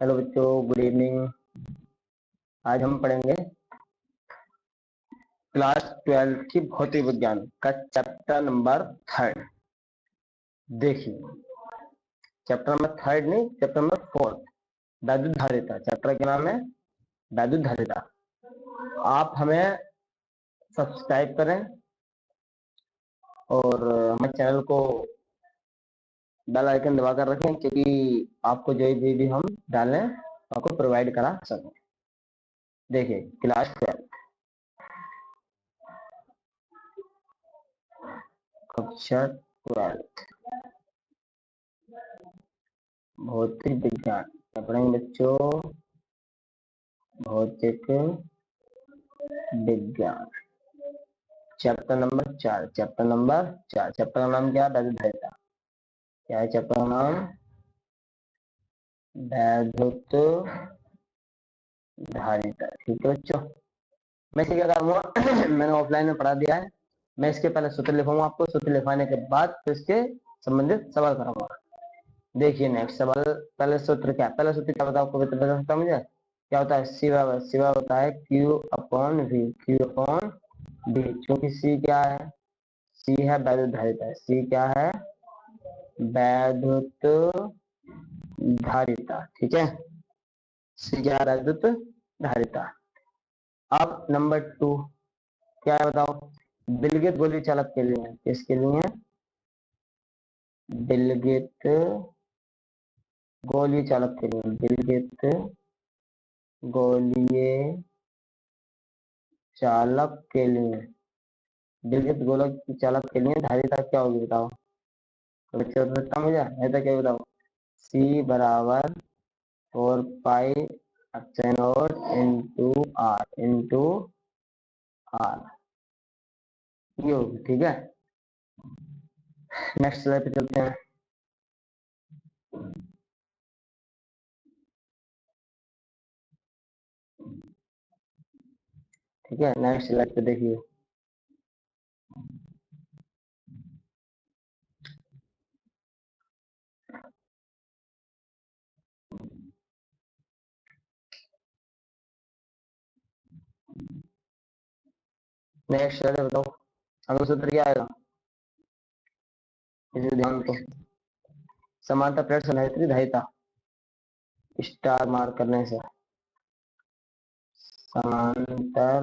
Hello बच्चों, good evening. आज हम पढ़ेंगे क्लास 12 की भौतिक विज्ञान का चैप्टर नंबर 3। देखिए, चैप्टर नंबर 3 नहीं, चैप्टर नंबर 4 वैद्युत धारिता। चैप्टर का नाम है वैद्युत धारिता। आप हमें सब्सक्राइब करें और हमारे चैनल को बेल आइकन दबा कर रखें, क्योंकि आपको जो भी हम डालें आपको प्रोवाइड करा सकें। देखिए, क्लास 12 कक्षा 12 भौतिक विज्ञान पढ़ेंगे बच्चों। भौतिक विज्ञान चैप्टर नंबर 4। चैप्टर का नाम क्या है? वैद्युत धारिता। क्या है चैप्टर का नाम? वैद्युत धारिता। ठीक है बच्चों, मैं इसे क्या करूंगा मैंने ऑफलाइन में पढ़ा दिया है। मैं इसके पहले सूत्र लिखूंगा, आपको सूत्र लिखवाने के बाद तो इसके संबंधित सवाल कराऊंगा। देखिए नेक्स्ट सवाल। पहले सूत्र क्या बताओ, आपको बता सकता मुझे क्या होता है? सी बराबर होता है Q upon V। Q upon V, क्योंकि C क्या है? C है वैद्युत धारिता। C क्या है? वैद्युत धारिता। ठीक है, C क्या है? वैद्युत धारिता। अब नंबर 2 क्या है बताओ? विलगित गोली चालक के लिए। किसके लिए? विलगित गोली चालक के लिए। विलगित गोलीय चालक के लिए। विलगित गोलक चालक के लिए धारिता क्या होगी बताओ? तो बच्चों बता मुझे, ऐसा क्या बताओ? C बराबर 4 pi epsilon naught into R ये होगी। ठीक है, नेक्स्ट स्लाइड पे चलते हैं। ठीक है, नेक्स्ट स्लाइड पे देखिए। नेक्स्ट स्लाइड बताओ, अगला सूत्र क्या आएगा? इसे ध्यान दो। समांतर प्लेट संधारित्री धारिता स्टार मार्क करने से। समांतर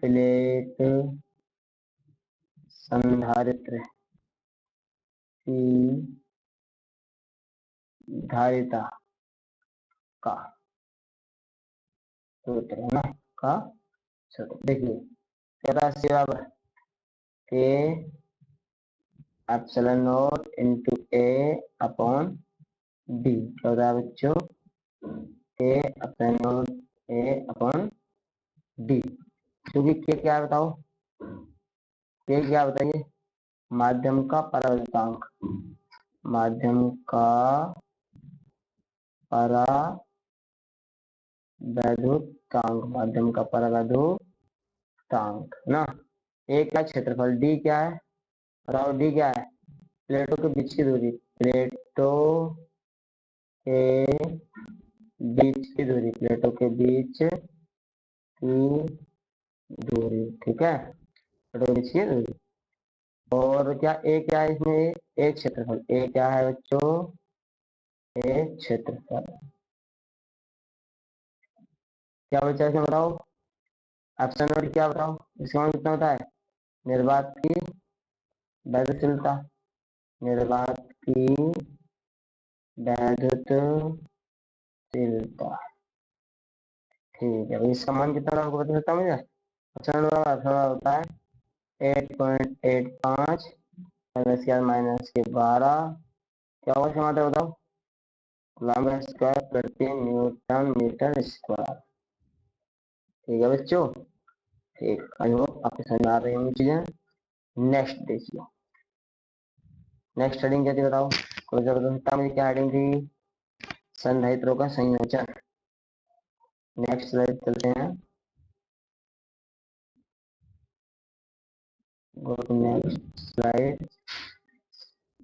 प्लेट संधारित्र की धारिता का सूत्र है ना, का सूत्र देखिए। सी बराबर K epsilon naught into A upon B. क्या होता है बच्चों? A epsilon naught A upon D. क्योंकि के क्या है बताओ? के क्या बताइए? माध्यम का परावैद्युतांक। माध्यम का परावैद्युतांक। माध्यम का परावैद्युतांक ना। ए क्या क्षेत्रफल? डी क्या है बताओ? डी क्या है? प्लेटों के बीच की दूरी। प्लेटों के बीच की दूरी। प्लेटों के बीच की दूरी। ठीक है, प्लेटों के बीच की दूरी। और क्या ए क्या है इसमें? एक क्षेत्रफल। ए क्या है बच्चों? एक क्षेत्रफल। क्या बचा इसमें बताओ? ऑप्शन नंबर क्या बताओ? इसका मान कितना होता है? निर्वात की वैद्युतशीलता। निर्वात की वैद्युतशीलता। ठीक है, इसका मान कितना आपको बता सकता मुझे? ऑप्शन नंबर होता है 8.85 माइनस के 12। क्या होगा इसका मतलब बताओ? कूलम्ब स्क्वायर प्रति न्यूटन मीटर स्क्वायर। ठीक है बच्चों, ठीक। आई होप आपको समझ में आ रही होंगी चीजें। नेक्स्ट देखिए, नेक्स्ट हेडिंग क्या थी बताओ? कोई जबरदस्त मुझे क्या हेडिंग थी? संधारित्रों का संयोजन। नेक्स्ट स्लाइड चलते हैं। Go to next slide.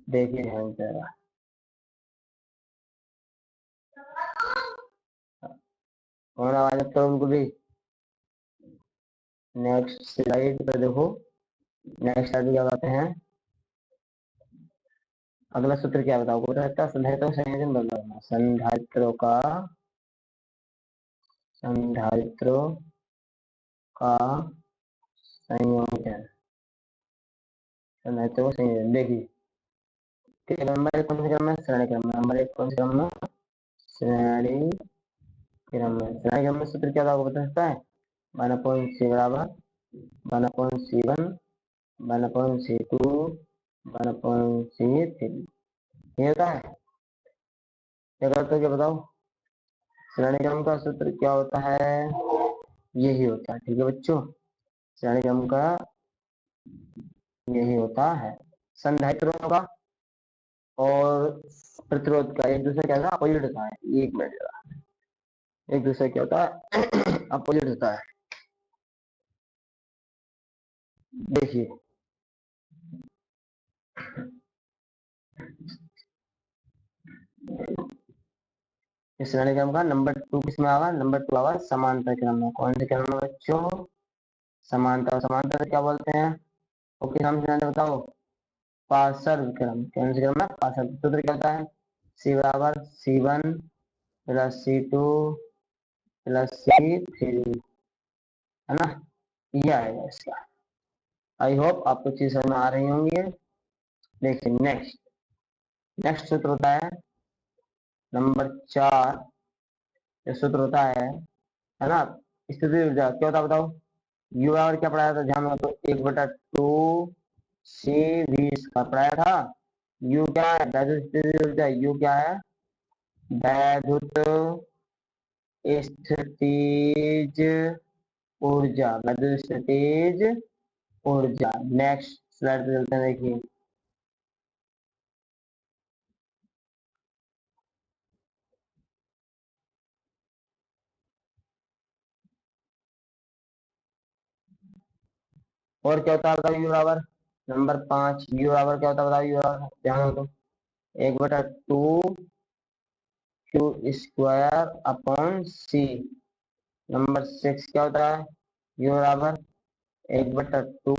देखिए ध्यान से जरा। कौन आवाज अब तो उनको भी। नेक्स्ट स्लाइड पर देखो। नेक्स्ट स्लाइड क्या बताते हैं। अगला सूत्र क्या बताओ, बोल रहता संधारित्रों का संयोजन बदल रहा है। संधारित्रों का संयोजन। संधारित्रों का संयोजन देखिए। ठीक है, नंबर एक कौन से क्रम में, श्रेणी क्रम में। नंबर एक कौन से क्रम में, श्रेणी क्रम में। श्रेणी क्रम में सूत्र क्या था आपको बता सकता है। 1/c बराबर 1/c1 1/c2 1/c3 ये होता है। क्या करते हो क्या बताओ। श्रेणी क्रम का सूत्र क्या होता है, यही होता है। ठीक है बच्चों, श्रेणी क्रम का यही होता है। संधारित्रों का और प्रतिरोध का एक दूसरे क्या था, अपोजिट होता है। एक मिनट जरा, एक दूसरे क्या होता है अपोजिट होता है। देखिए इस श्रेणी क्रम का नंबर 2 किसमें आवा, नंबर 2 आवा समांतर क्रम में। कौन से क्रम में बच्चों, समांतर। समांतर क्या बोलते हैं, ओके नाम से बताओ। पार्श्व क्रम। कौन से क्रम में, पार्श्व। सूत्र क्या होता है, सी बराबर C1 plus C2 plus C3, है ना। ये आएगा इसका। आई होप आपको चीज समझ में आ रही होंगी। देखिए नेक्स्ट, नेक्स्ट सूत्र होता है नंबर 4। ये सूत्र होता है ना। स्थिति ऊर्जा क्या होता है बताओ। यू बराबर क्या पढ़ाया था ध्यान में, तो 1/2 C V इसका पढ़ाया था। यू क्या है, वैद्युत स्थिति ऊर्जा। यू क्या है, वैद्युत स्थितिज ऊर्जा। वैद्युत स्थितिज ऊर्जा। नेक्स्ट स्लाइड पे चलते हैं। देखिए और क्या होता है बताओ। यू बराबर नंबर 5। यू बराबर क्या होता है बताओ। यू बराबर ध्यान हो तो 1/2 Q² अपॉन C। नंबर 6 क्या होता है, यू बराबर 1/2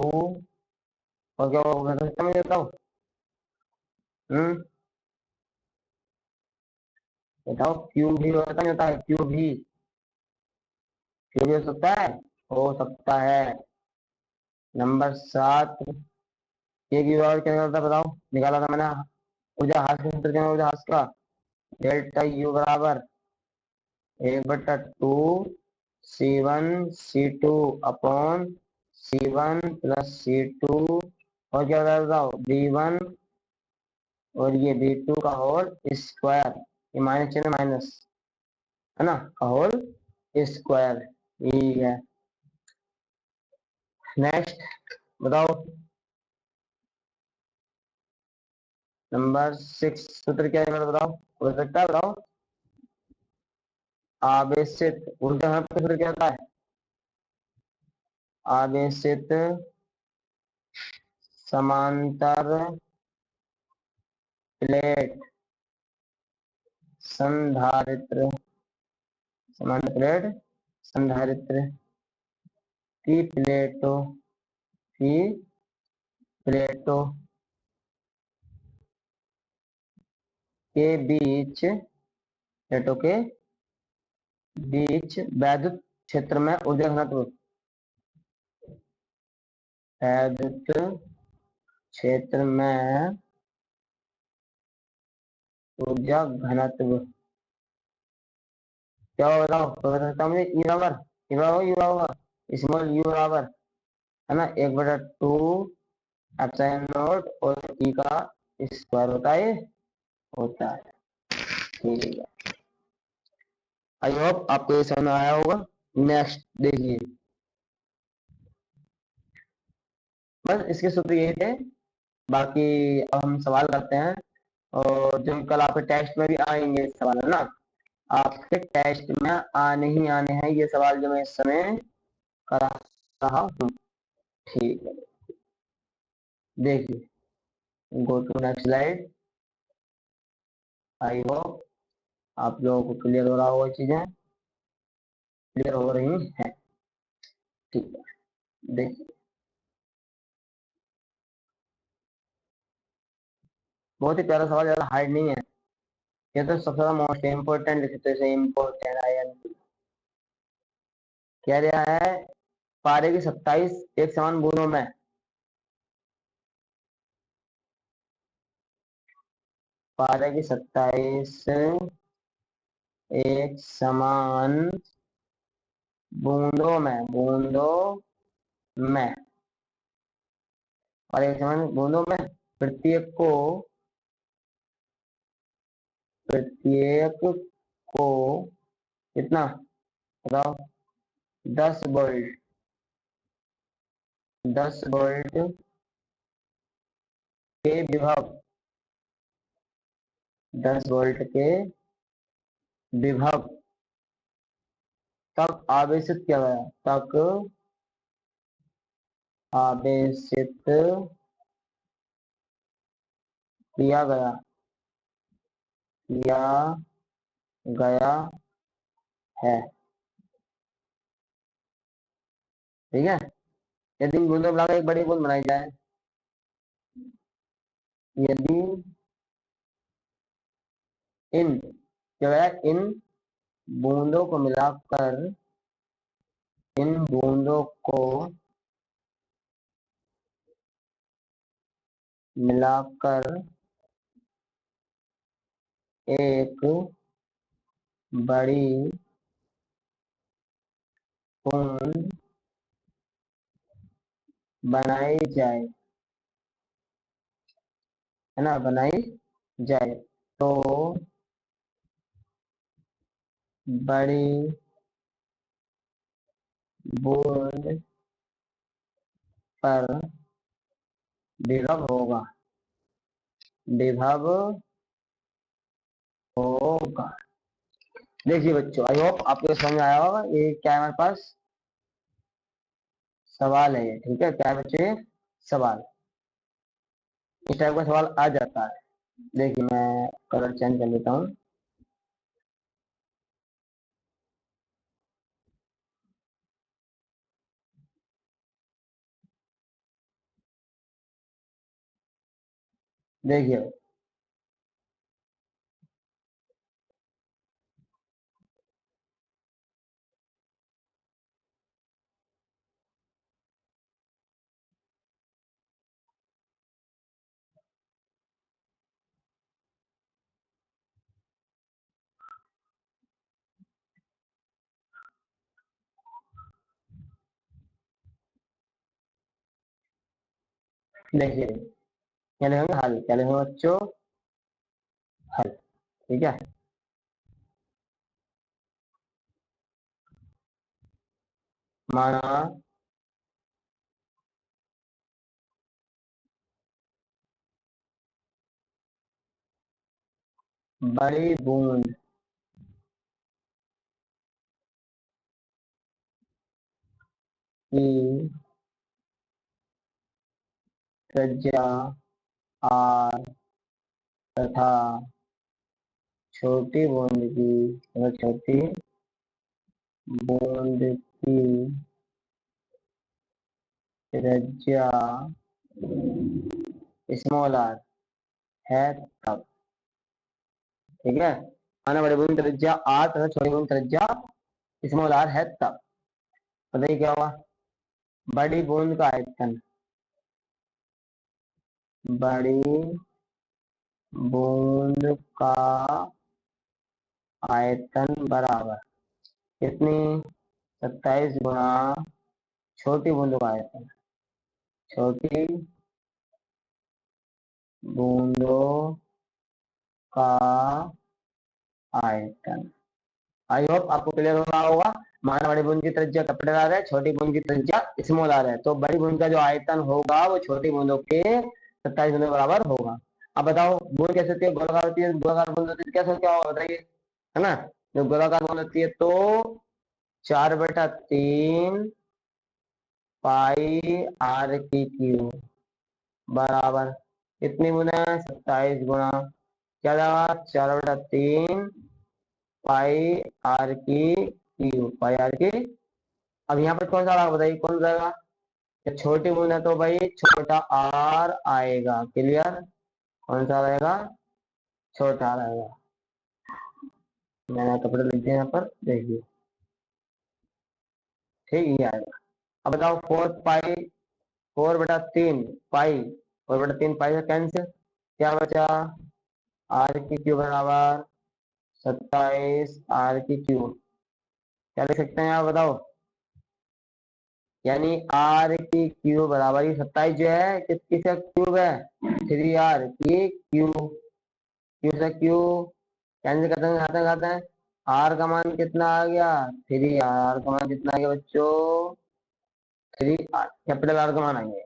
और क्या होगा मैं देता हूँ। बताओ क्यू भी होता नहीं होता है, क्यू भी। क्यू भी हो सकता है, हो सकता है। नंबर 7 एक यू बराबर क्या करता है बताओ, निकाला था मैंने। ऊर्जा हास के सूत्र क्या है, ऊर्जा हास का डेल्टा यू बराबर 1/2 C1 C2 upon C1 plus C2 और क्या होता है बताओ B1 और ये B2 का होल स्क्वायर। ये माइनस चिन्ह माइनस, है ना, का होल स्क्वायर। ठीक है नेक्स्ट बताओ। नंबर 6 सूत्र क्या है बताओ, हो सकता है बताओ। आवेशित ऊर्जा घनत्व सूत्र क्या होता है, आवेशित समांतर प्लेट संधारित्र। समांतर प्लेट संधारित्र की प्लेटों की प्लेटों के बीच, प्लेटों के बीच वैद्युत क्षेत्र में ऊर्जा घनत्व। वैद्युत क्षेत्र में ऊर्जा घनत्व क्या होगा बताओ। तो बता सकता हूँ ई बराबर, ई बराबर यू बराबर स्मॉल यू बराबर, है ना, 1/2 एप्सिलॉन नॉट और ई का स्क्वायर होता है, होता है। ठीक है, आई होप आपको ये समझ में आया होगा। नेक्स्ट देखिए, बस इसके सूत्र यही थे। बाकी अब हम सवाल करते हैं, और जो कल आपके टेस्ट में भी आएंगे सवाल, है ना। आपके टेस्ट में आने ही आने हैं ये सवाल जो मैं इस समय करा रहा हूँ। ठीक है। देखिए, go to next slide. I hope आप लोगों को क्लियर हो रहा होगा, चीजें क्लियर हो रही हैं। ठीक है, देखिए बहुत ही प्यारा सवाल, ज्यादा हार्ड नहीं है। ये तो सबसे ज्यादा मोस्ट इम्पोर्टेंट लिखते हैं, इम्पोर्टेंट आई एन कह रहा है पारे की 27 एक समान बूंदों में, पारे की 27 एक समान बूंदों में और एक समान बूंदों में प्रत्येक को कितना बताओ, 10 वोल्ट, 10 वोल्ट के विभव, 10 वोल्ट के विभव तक आवेशित किया गया, तक आवेशित किया गया है। ठीक है, यदि इन बूंदों को मिलाकर एक बड़ी बूंद बनाई जाए, यदि इन क्या है, बूंदों को मिलाकर इन बूंदों को मिलाकर एक बड़ी बूंद बनाई जाए, है ना, बनाई जाए तो बड़ी बूंद पर विभव होगा। देखिए बच्चों, आई होप आपको समझ आया होगा ये क्या है हमारे पास सवाल है ये। ठीक है, क्या है बच्चे, सवाल, इस टाइप का सवाल आ जाता है। देखिए मैं कलर चेंज कर लेता हूँ। देखिए देखिए क्या लिखेंगे, हल, क्या लिखेंगे बच्चों, हल। ठीक है, माना बड़ी बूंद की त्रिज्या आर तथा छोटी बूंद की, छोटी बूंद की त्रिज्या स्मॉल आर है तब। ठीक है, माना बड़ी बूंद त्रिज्या आर तथा छोटी बूंद त्रिज्या स्मॉल आर है तब। बताइए क्या हुआ, बड़ी बूंद का आयतन, बड़ी बूंद का आयतन बराबर कितनी, 27 गुना छोटी बूंदों का आयतन, छोटी बूंदों का आयतन। आई होप आपको क्लियर हो रहा होगा। माना बड़ी बूंद की त्रिज्या कैपिटल आर है, छोटी बूंद की त्रिज्या स्मॉल आर है, तो बड़ी बूंद का जो आयतन होगा वो छोटी बूंदों के 27 गुना बराबर होगा। अब बताओ बूंद कैसे होती है, गोलाकार होती है, गोलाकार बूंद होती है, तो कैसे क्या होगा बताइए, है ना। जब गोलाकार बूंद होती है तो 4/3 पाई आर की क्यूब, बराबर कितनी गुना 27 गुना क्या जाएगा 4/3 पाई आर की क्यू पाई आर की। अब यहाँ पर कौन सा आएगा बताइए कौन सा आएगा। तो छोटी बूंद है तो भाई छोटा आर आएगा। क्लियर। कौन सा रहेगा छोटा आर आएगा। मैंने कपड़े लिख दिया यहाँ पर देखिए ठीक ये आएगा। अब बताओ 4 पाई 4/3 पाई 4/3 पाई से कैंसिल क्या बचा आर की क्यू बराबर 27 आर की क्यू। क्या लिख सकते हैं आप बताओ। यानी आर की क्यू बराबर ही 27 जो है किसका क्यूब है 3 आर की क्यू। क्यू से क्यू कैंसिल करते हैं खाते हैं आर का मान कितना आ गया 3 आर का मान कितना आ गया बच्चों 3 आर कैपिटल आर का मान आ गया।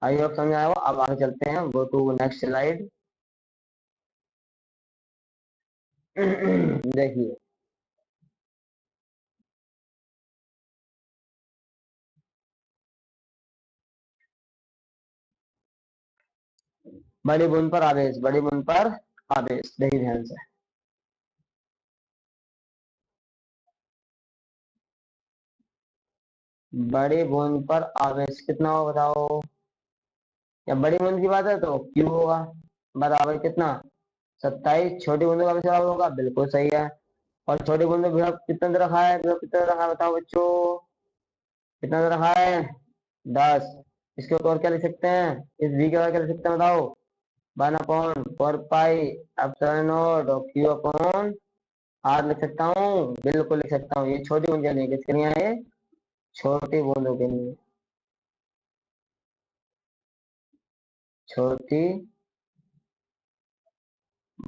आई होप समझ आया हो। अब आगे चलते हैं गो टू नेक्स्ट स्लाइड। देखिए बड़ी बूंद पर आवेश बड़ी बूंद पर आवेश देखिए ध्यान से। बड़ी बूंद पर आवेश कितना हो बताओ। या बड़ी बूंद की बात है तो क्यू होगा बराबर कितना 27 छोटी बूंदों का भी जवाब होगा बिल्कुल सही है। और छोटी बूंदों विभव कितना दे रखा है विभव कितना दे रखा है बताओ बच्चों कितना दे रखा है 10। इसके ऊपर क्या लिख सकते हैं इस v के बाद क्या लिख सकते हैं बताओ 1/4 पाई एप्सिलॉन नॉट और क्यू अपॉन आर लिख सकता हूँ बिल्कुल लिख सकता हूँ। ये छोटी बूंदे नहीं किसके लिए है छोटी बूंदों के लिए। छोटी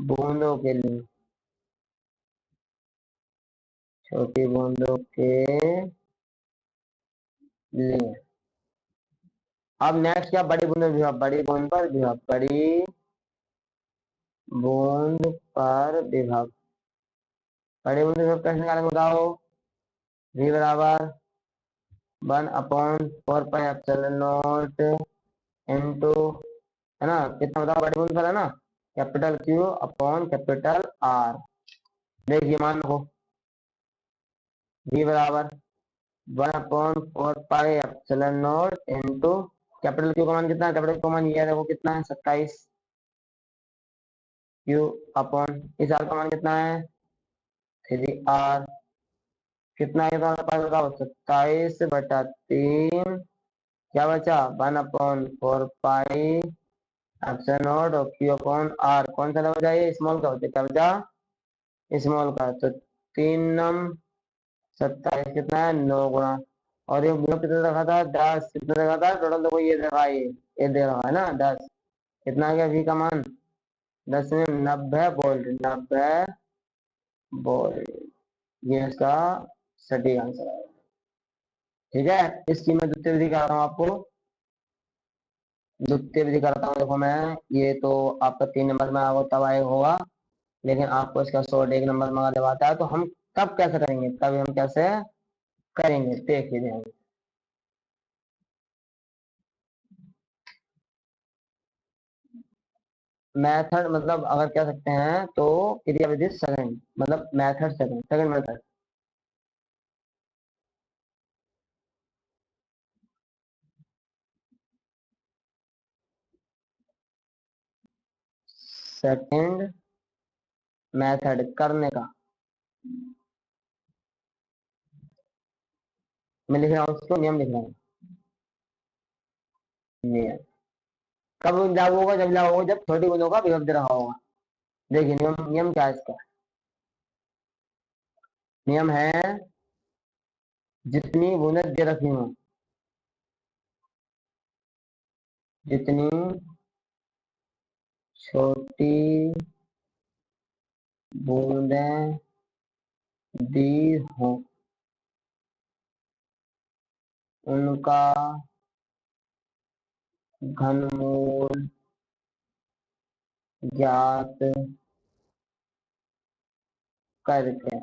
बूंदों के लिए छोटी बूंदों के लिए। अब नेक्स्ट क्या बड़ी बूंद विभव बड़ी बूंद पर विभव बड़ी बूंद पर विभव बड़ी बूंद विभव कैसे निकालेंगे बताओ v बराबर 1/4 पाई एप्सिलॉन नॉट इनटू है ना कितना बताओ बड़ी बूंद पर है ना capital Q upon capital R. देखिए मान लो v बराबर 1/4 पाई epsilon not into capital Q का मान कितना है कैपिटल का मान ये है देखो कितना है 27 क्यू अपॉन इस आर का मान कितना है 3 आर कितना है तुम्हारे पास बताओ 27/3 क्या बचा 1/4 पाई एप्सिलॉन नॉट और क्यू अपॉन आर कौन सा बचा ये स्मॉल का बचा क्या बचा स्मॉल का। तो 3 नम 27 कितना है 9 गुना और ये गुना कितना रखा था 10 कितना रखा था टोटल देखो ये रखा है ये दे रहा है ना 10 कितना आ गया v का मान 10 में 90 वोल्ट 90 वोल्ट ये इसका सटीक आंसर है। ठीक है इसकी मैं द्वितीय विधि करा रहा हूँ आपको द्वितीय विधि कराता हूँ देखो मैं ये तो आपका 3 नंबर में आएगा तब आएगा होगा लेकिन आपको इसका शॉर्ट 1 नंबर में जब आता है तो हम तब कैसे करेंगे तब हम कैसे करेंगे देखिए ध्यान से। मेथड मतलब अगर कह सकते हैं तो क्रिया विधि सेकंड मतलब method second second method second method करने का मैं लिख रहा हूँ उसको नियम लिख रहा हूँ नियम कब लागू होगा जब लागू होगा जब छोटी बूंदों का विभव दे रहा होगा। देखिए नियम नियम क्या है इसका नियम है जितनी बूंदें दे रखी हूँ जितनी छोटी बूंदें दी हो उनका घनमूल ज्ञात करके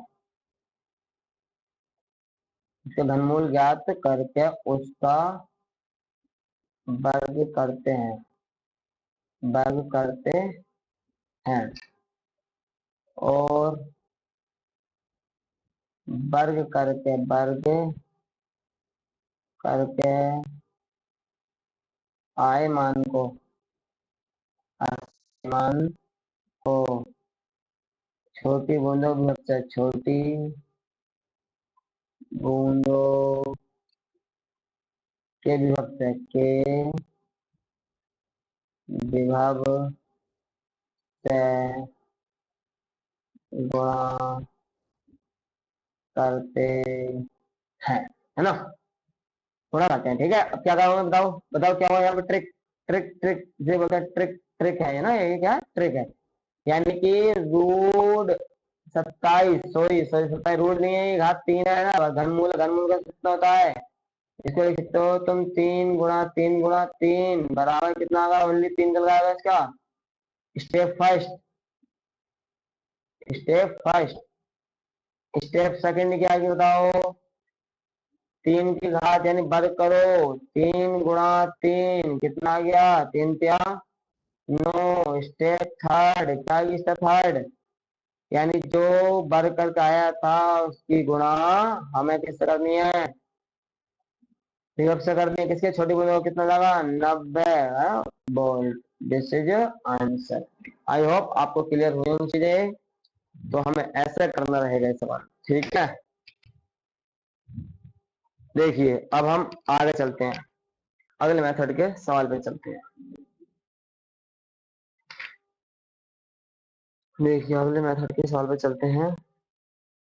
उसके घनमूल ज्ञात करके उसका वर्ग करते हैं। वर्ग करते हैं और वर्ग करके आय मान को छोटी बूंदों विभक्त है, छोटी बूंदों के विभक्त है, के विभव से गुणा करते हैं, है ना, गुणा करते हैं। ठीक है, अब क्या करूंगा, बताओ बताओ क्या हुआ यहाँ पे, ट्रिक ट्रिक ट्रिक जो बोलते हैं, ट्रिक ट्रिक है ना, ये क्या ट्रिक है, यानी कि रूट 27, सॉरी सॉरी 27 रूट नहीं है, ये घात 3 है ना, घनमूल का कितना होता है, इसको लिख सकते हो तुम 3 गुणा 3 बराबर कितना आएगा, ओनली 3 निकल आएगा इसका। Step first, step first, step second क्या है बताओ, 3 की घात यानी वर्ग करो, 3 गुणा 3 कितना आ गया, 3 × 9। स्टेप थर्ड क्या है, स्टेप थर्ड यानी जो वर्ग करके आया था उसकी गुणा हमें किससे करनी है, विभक्त से करनी है, किसके, छोटी बूंदों को कितना जाएगा, 90 volt. This is answer. I hope आपको क्लियर हुई होंगी चीजें, तो हमें ऐसे करना रहेगा इस सवाल, ठीक है। देखिए अब हम आगे चलते हैं, अगले मेथड के सवाल पे चलते हैं। देखिए अगले मेथड के सवाल पे चलते हैं,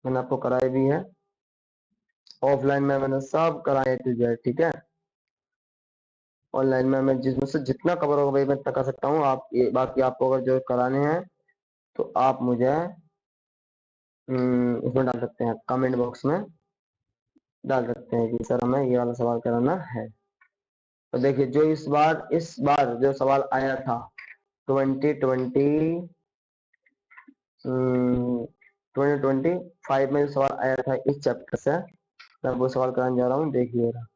मैंने आपको कराए भी है, ऑफलाइन में मैंने सब कराए टू जेड, ठीक है। ऑनलाइन में मैं जिसमें से जितना कवर होगा भाई मैं इतना कर सकता हूँ, आप ये बाकी आपको अगर जो कराने हैं तो आप मुझे इसमें डाल सकते हैं, कमेंट बॉक्स में डाल सकते हैं कि सर हमें ये वाला सवाल कराना है। तो देखिए जो इस बार जो सवाल आया था 2025 में जो सवाल आया था इस चैप्टर से, मैं वो सवाल कराने जा रहा हूँ। देखिएगा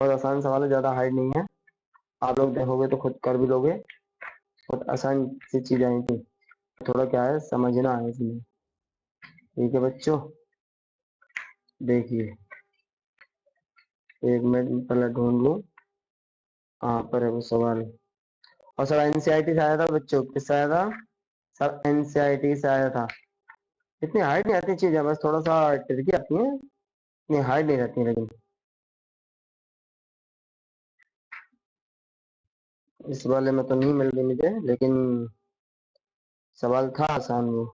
बहुत आसान सवाल है, ज्यादा हार्ड नहीं है, आप लोग देखोगे तो खुद कर भी लोगे, बहुत आसान सी चीज आई थी, थोड़ा क्या है समझना है इसमें, ठीक है बच्चों। देखिए एक मिनट पहले ढूंढ लूं कहाँ पर है वो सवाल। और सर एनसीईआरटी से आया था बच्चों, किससे आया था सर, एनसीईआरटी से आया था। इतनी हार्ड नहीं आती चीजें, बस थोड़ा सा ट्रिकी आती है, इतनी हार्ड नहीं रहती, लेकिन इस वाले में तो नहीं मिल गई मुझे, लेकिन सवाल था आसान वो।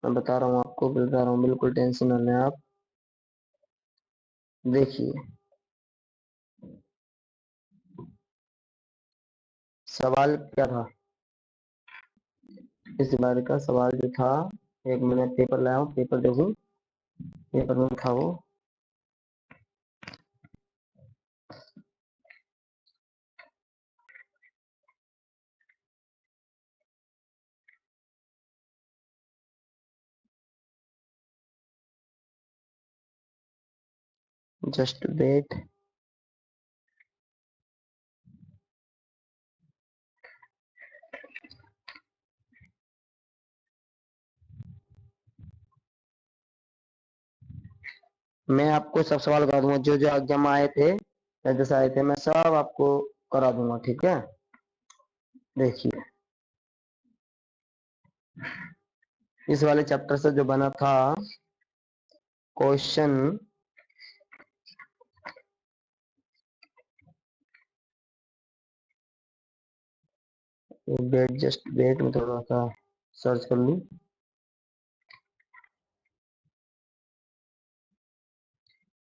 मैं बता रहा हूँ आपको, बता रहा हूँ, बिल्कुल टेंशन ना लें आप। देखिए सवाल क्या था, इस बार का सवाल जो था, एक मिनट पेपर लाया हूँ, पेपर देखूं, पेपर में था वो। जस्ट वेट, मैं आपको सब सवाल करा दूंगा, जो जो एग्जाम आए थे या जैसे आए थे मैं सब आपको करा दूंगा, ठीक है। देखिए इस वाले चैप्टर से जो बना था क्वेश्चन, वेट जस्ट वेट में थोड़ा सा सर्च कर लूं।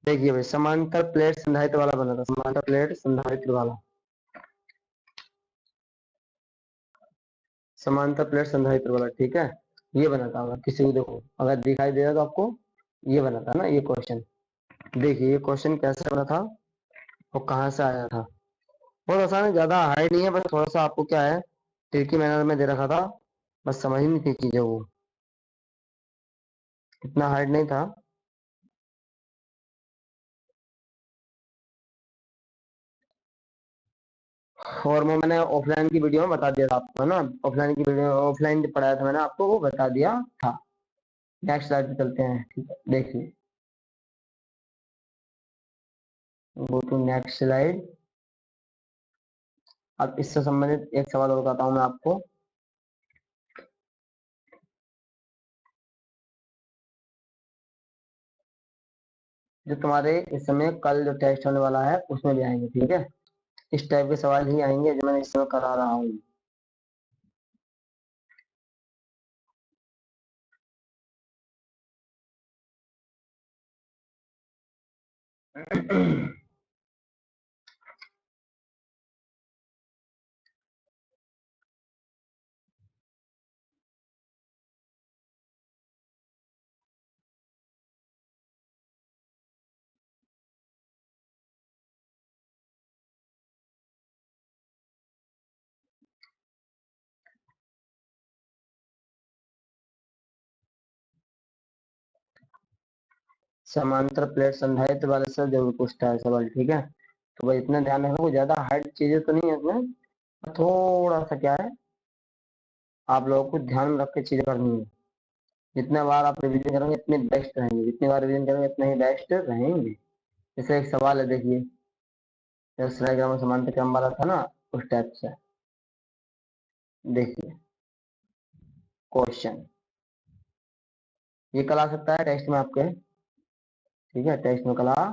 देखिए भाई समांतर प्लेट संधारित्र वाला बना था, समांतर प्लेट संधारित्र वाला, समांतर प्लेट संधारित्र वाला, ठीक है। ये बना था, अगर किसी को देखो अगर दिखाई दे रहा तो आपको, ये बना था ना ये क्वेश्चन। देखिए ये क्वेश्चन कैसे बना था, और कहाँ से आया था। बहुत आसान है, ज्यादा हार्ड नहीं है, बस थोड़ा सा आपको क्या है, ट्रिकी मैनर में दे रखा था, बस समझ नहीं थी चीजें वो, इतना हार्ड नहीं था। और वो मैंने ऑफलाइन की वीडियो में बता दिया था आपको, है ना, ऑफलाइन की वीडियो, ऑफलाइन पढ़ाया था मैंने आपको, वो बता दिया था। नेक्स्ट स्लाइड पे चलते हैं, ठीक है, देखिए, गो टू नेक्स्ट स्लाइड। अब इससे संबंधित एक सवाल और बताता हूँ मैं आपको। जो तुम्हारे इस समय कल जो टेस्ट होने वाला है उसमें भी आएंगे, ठीक है, इस टाइप के सवाल ही आएंगे जो मैंने इस समय करा रहा हूँ। समांतर प्लेट संधारित्र वाले से जरूर पूछता है सवाल, ठीक है, तो भाई इतना ध्यान रखना, कोई ज्यादा हार्ड चीजें तो नहीं है इसमें, थोड़ा सा क्या है, आप लोगों को ध्यान में रख के चीजें करनी है। जितने बार आप रिवीजन करेंगे इतने बेस्ट रहेंगे, जितनी बार रिवीजन करेंगे इतने ही बेस्ट रहेंगे। जैसे एक सवाल है, देखिए, जैसे डायग्राम समांतर क्रम वाला था ना, उस टाइप से। देखिए क्वेश्चन, ये कल आ सकता है टेस्ट में आपके, ठीक है, टेस्ट में कल आ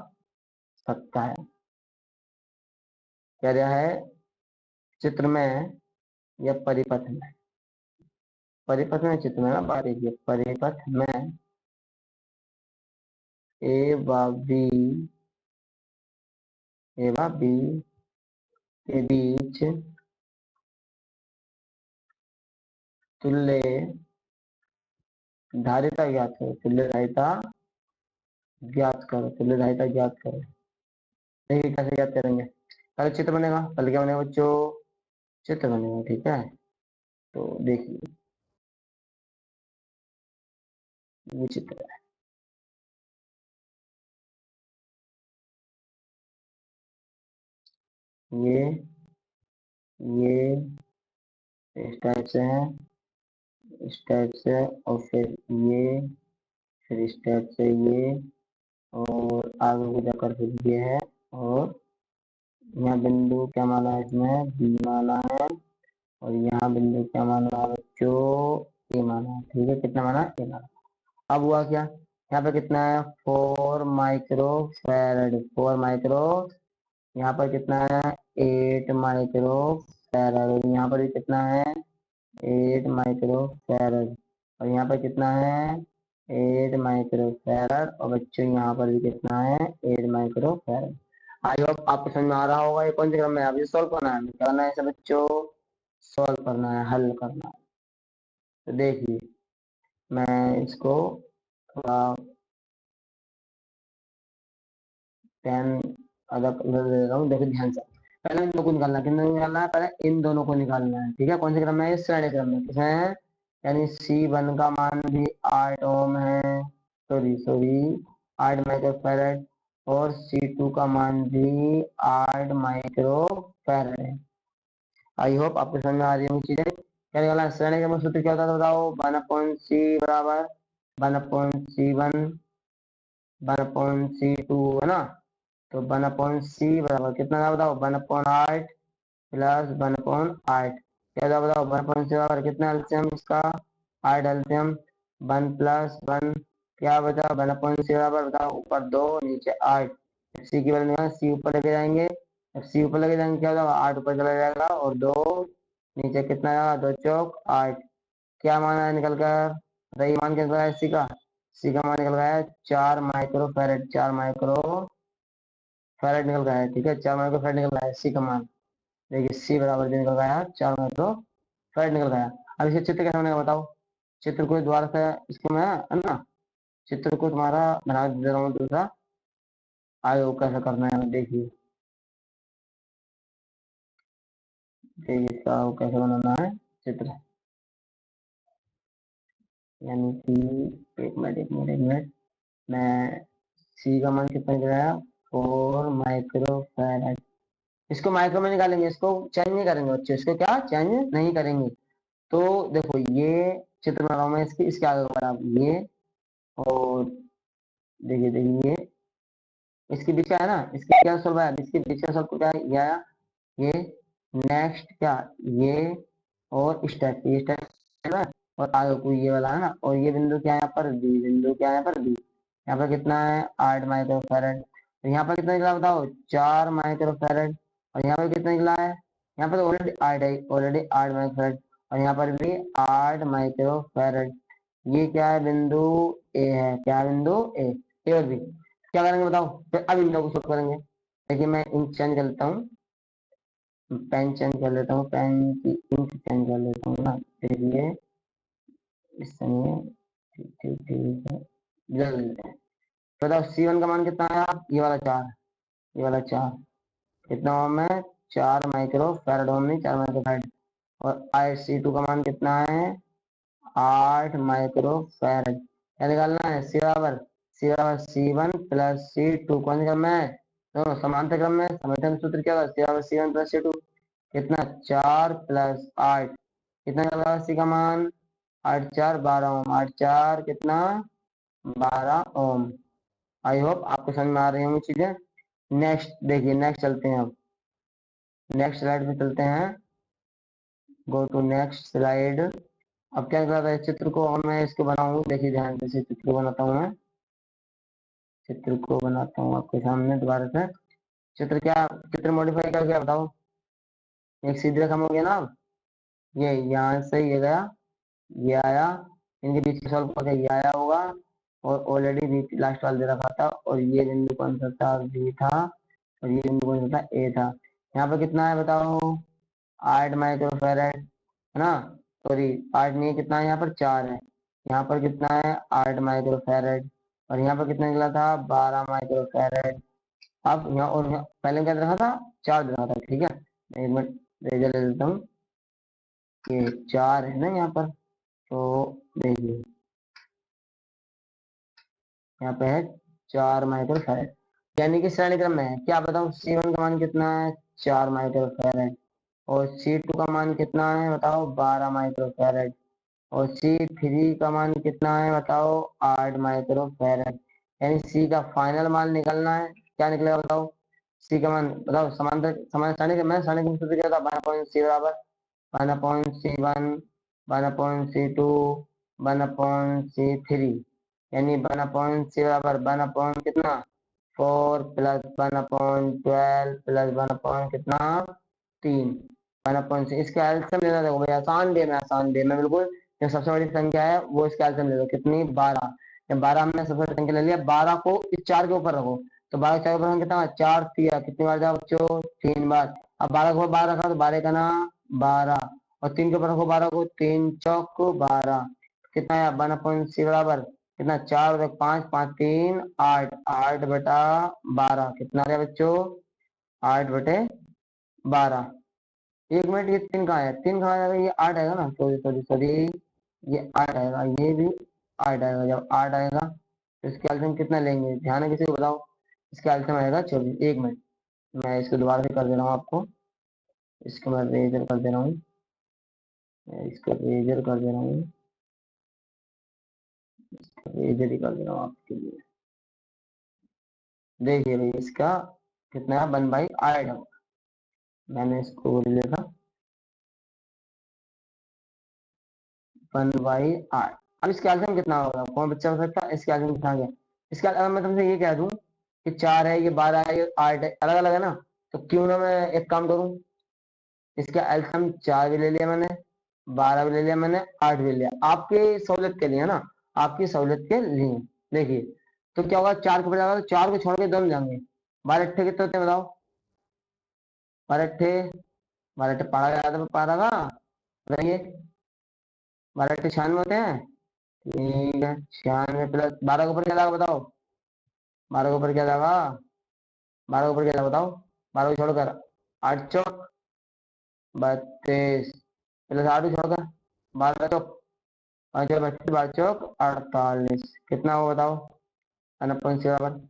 सकता है। क्या दिया है चित्र में या परिपथ में, परिपथ में चित्र में ना, बारीक ये परिपथ में ए व बी, ए व बी के बीच तुल्य धारिता ज्ञात करो, तुल्य धारिता ज्ञात करो, तुल्य धारिता ज्ञात करो। देखिए कैसे ज्ञात करेंगे, पहले चित्र बनेगा, पहले क्या बनेगा बच्चों, चित्र बनेगा, ठीक है। तो देखिए ये चित्र है, ये ये इस टाइप से है, इस टाइप से, और फिर ये, फिर इस टाइप से ये, और आगे को जाकर फिर ये है, और यहाँ बिंदु क्या माना है इसमें, बी माना है, और यहाँ बिंदु क्या माना है बच्चों, ए माना है, ठीक है, कितना माना, ए माना। अब हुआ क्या, यहाँ पे कितना है 4 माइक्रो फैरड, 4 माइक्रो, यहाँ पर कितना है 8 माइक्रो फैरड, और यहाँ पर भी कितना है 8 माइक्रो फैरड, और यहाँ पर कितना है 8 माइक्रो फैरड, और बच्चों यहाँ पर भी कितना है 8 माइक्रो फैरड। आई होप आपको समझ में आ रहा होगा ये कौन से क्रम में, अभी सॉल्व करना है, करना है इसे बच्चों, सॉल्व करना है, हल करना है। तो देखिए मैं इसको थोड़ा पेन अलग अलग दे रहा हूँ, देखो ध्यान से। पहले इन दोनों को निकालना है, किन दोनों को निकालना है, पहले इन दोनों को निकालना है, ठीक है, कौन से क्रम में है, श्रेणी क्रम में, किसमें है, यानी C1 का मान भी 8 ओम है, सॉरी सॉरी 8 माइक्रो फैरड, और C2 का मान भी 8 माइक्रो फैरड है। आई होप आपको समझ में आ रही होंगी चीजें। क्या निकालना है, श्रेणी क्रम सूत्र क्या होता है, तो बताओ, 1/C बराबर 1/C1 1/C2, है ना, तो 1/C बराबर कितना था बताओ, 1/8 प्लस 1/8, क्या था बताओ, 1/C बराबर कितना एलसीएम इसका, 8 एलसीएम, 1+1 क्या बचा, 1/C बराबर बताओ, ऊपर 2 नीचे 8, सी की वैल्यू सी ऊपर लेके जाएंगे, अब सी ऊपर लेके जाएंगे क्या होगा, 8 ऊपर चला जाएगा, और 2 नीचे कितना आएगा, 2 चौक 8, क्या मान है निकल कर, बताइए मान क्या निकल रहा है सी का मान निकल रहा है 4 माइक्रो फैरड, 4 माइक्रो फैरड निकल रहा है, ठीक है, 4 माइक्रो फैरड निकल रहा है सी का मान। देखिए सी बराबर निकल रहा है 4 माइक्रो फैरड निकल रहा है। अब इसे चित्र कैसे बनेगा बताओ, चित्र को द्वारा से इसको मैं, है ना, चित्र को तुम्हारा बना दे रहा हूँ दूसरा, आगे वो कैसे करना है देखिए। देखिए इसका कैसे बनाना है चित्र, यानी कि एक मिनट मैं सी का मान कितना गिराया 4 माइक्रो फैराड। इसको माइक्रो में निकालेंगे, इसको चेंज नहीं करेंगे बच्चे, इसको क्या चेंज नहीं करेंगे। तो देखो ये चित्र बना रहा हूं मैं इसकी, इसके आगे बढ़ा आप ये, और देखिए देखिए इसके बीच का है ना, इसके क्या सोल्व है, इसके बीच का सोल्व क्या है, ये आया, ये नेक्स्ट क्या, ये और स्टेप, ये स्टेप है ना, और आगे कोई ये वाला है ना, और ये बिंदु क्या है यहाँ पर बी, बिंदु क्या है यहाँ पर बी। यहाँ पर कितना है 8 माइक्रो फैरड, तो यहाँ पर कितना निकला बताओ 4 माइक्रो फैरड, और यहाँ पर कितना निकला है, यहाँ पर ऑलरेडी 8 है, ऑलरेडी 8 माइक्रो फैरड, और यहाँ पर भी 8 माइक्रो फैरड। ये क्या है बिंदु ए है, क्या है बिंदु ए और बी। क्या करेंगे बताओ, फिर अब इन लोगों को सॉल्व करेंगे। देखिए मैं इंक चेंज कर लेता हूँ, पेन चेंज कर लेता हूँ, पेन की इंक चेंज कर लेता हूँ ना, देखिए इस समय ठीक ठीक ठीक है, जल्द लेते हैं। बताओ C1 का मान कितना आया, ये वाला 4, ये वाला 4 कितना ओम है, 4 माइक्रो फैरड, ओम नहीं 4 माइक्रो फैरड। और IC2 का मान कितना है 8 माइक्रो फैरड। क्या निकालना है, C बराबर C1 प्लस C2, कौन से क्रम में है, दोनों समांतर क्रम में, समांतर सूत्र क्या होगा, C बराबर C1 प्लस C2, कितना 4 प्लस 8, कितना निकला सी का मान 8 4 12 ओम, 8 4 कितना 12 ओम। आई होप आपको समझ में आ रही होंगी चीजें। नेक्स्ट देखिए, नेक्स्ट चलते हैं, अब नेक्स्ट स्लाइड पे चलते हैं, गो टू नेक्स्ट स्लाइड। अब क्या कर रहा है चित्र को, और मैं इसको बनाऊंगा, देखिए ध्यान से चित्र को बनाता हूँ मैं, चित्र को बनाता हूँ आपके सामने दोबारा से। चित्र क्या, चित्र मॉडिफाई कर क्या बताओ, एक सीधी रेखा हो गया ना, ये यहाँ से ये गया, ये आया, इनके बीच में सॉल्व करके ये आया होगा, और ऑलरेडी बी लास्ट वाला दे रखा था, और ये बिंदु कौन सा था, बी था, और ये बिंदु कौन सा था, ए था। यहाँ पर कितना है बताओ 8 माइक्रो फैरड है ना, सॉरी 8 नहीं है, कितना है यहाँ पर 4 है, यहाँ पर कितना है 8 माइक्रो फैरड, और यहाँ पर कितना निकला था 12 माइक्रो फैरड। अब यहाँ और यहाँ पहले क्या दे रखा था, 4 दे रखा था, ठीक है, एक मिनट रेजर ले लेता हूँ, ये 4 है ना यहाँ पर, तो देखिए यहाँ पे है 4 माइक्रो फैरड, यानी कि श्रेणी क्रम में है। क्या बताऊँ C1 का मान कितना है 4 माइक्रो फैरड, और C2 का मान कितना है बताओ 12 माइक्रो फैरड, और C3 का मान कितना है बताओ 8 माइक्रो फैरड। यानी सी का फाइनल मान निकलना है, क्या निकलेगा बताओ, सी का मान बताओ, समांतर समान श्रेणी क्रम में, श्रेणी क्रम सूत्र क्या था, 1/c बराबर 1/c1 1/c2 1/c3, यानी 1/c बराबर 1 कितना 4 प्लस 1/12 प्लस 1 कितना 3, 1/6। इसका एल्सियम लेना, देखो भाई आसान डे में, आसान डे में बिल्कुल, जो सबसे बड़ी संख्या है वो इसका एल्सियम ले लो, कितनी 12। जब 12 हमने सबसे बड़ी संख्या ले लिया, 12 को इस 4 के ऊपर रखो, तो 12 4 के ऊपर हम कितना 4 दिया, कितनी बार जाओ बच्चों 3 बार। अब 12 को 12 रखा तो 12 का ना 12, और 3 के ऊपर रखो 12 को, 3 चौक 12, कितना है 1/c बराबर कितना 4 और 5 5 3 8, 8/12 कितना आ गया बच्चों 8/12। एक मिनट, ये 3 कहाँ है, 3 कहाँ जाएगा, ये 8 आएगा ना, सॉरी सॉरी सॉरी, ये 8 आएगा, ये भी 8 आएगा। जब 8 आएगा तो इसके एल्सियम कितना लेंगे, ध्यान है किसी को बताओ, इसका एल्सियम आएगा 24। एक मिनट मैं इसको दोबारा से कर दे रहा हूँ आपको, इसको मैं रेजर कर दे रहा हूँ, मैं इसको रेजर कर दे रहा हूँ, रेजर ही कर दे रहा हूँ आपके लिए। देखिए भाई इसका कितना है 1/8 है, मैंने इसको ले लिया था 1/8। अब इसका एल्सियम कितना होगा, कौन बच्चा हो सकता है, इसका एल्सियम कितना आ गया, इसका अगर मैं तुमसे ये कह दूं कि 4 है, ये 12 है, ये 8 है, अलग अलग है ना, तो क्यों ना मैं एक काम करूं, इसका एल्सियम 4 भी ले लिया मैंने, 12 भी ले लिया मैंने, 8 भी ले लिया, आपकी सहूलियत के लिए ना, आपकी सहूलियत के लिए। देखिए तो क्या होगा, 4 को बजाएगा तो 4 को छोड़ के दोनों जाएंगे, 12 अट्ठे कितने होते हैं बताओ, 12 अट्ठे, 12 अट्ठे पारा गया था, पारा का बताइए, 12 अट्ठे 96 होते हैं, ठीक है 96 प्लस 12 के ऊपर क्या लगा बताओ, 12 के ऊपर क्या लगा, 12 के ऊपर क्या लगा बताओ, 12 को छोड़कर 8 चौक 32 प्लस 8 छोड़कर 12 चौक 32 12 चौक 48 कितना हो बताओ। अनपन से बराबर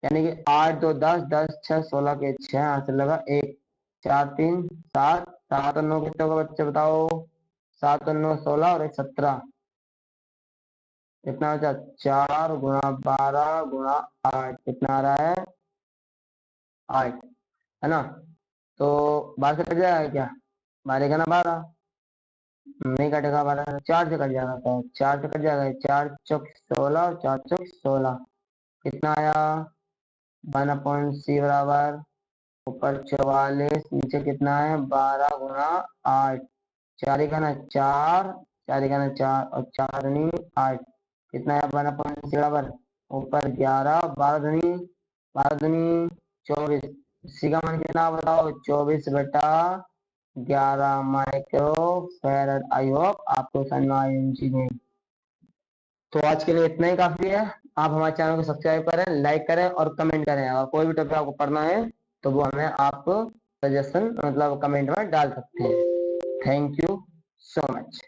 यानी कि 8 2 10 10 6 16 के 6 हाथ से लगा 1 4 3 7 7 और 9 कितने होगा बच्चे बताओ। 7 और 9 16 और 1 17 कितना बचा 4 गुणा 12 गुणा 8 कितना आ रहा है 8 है ना। तो 12 से कट जाएगा क्या 12 का ना 12 नहीं कटेगा 12 4 से कट जाएगा तो 4 से कट जाएगा 4 चौक 16 और 4 चौक 16 कितना आया 1/c बराबर ऊपर 44 नीचे कितना है 12 गुणा 8 4 का ना 4 4 का ना 4 और 4 दूनी 8 कितना है 1/c बराबर ऊपर 11 12 दूनी 24 सी का मान कितना बताओ 24/11 माइक्रो फैराड। आई होप आपको समझ में आई इन चीजें। तो आज के लिए इतना ही काफी है। आप हमारे चैनल को सब्सक्राइब करें लाइक करें और कमेंट करें और कोई भी टॉपिक आपको पढ़ना है तो वो हमें आप सजेशन मतलब कमेंट में डाल सकते हैं। Thank you so much.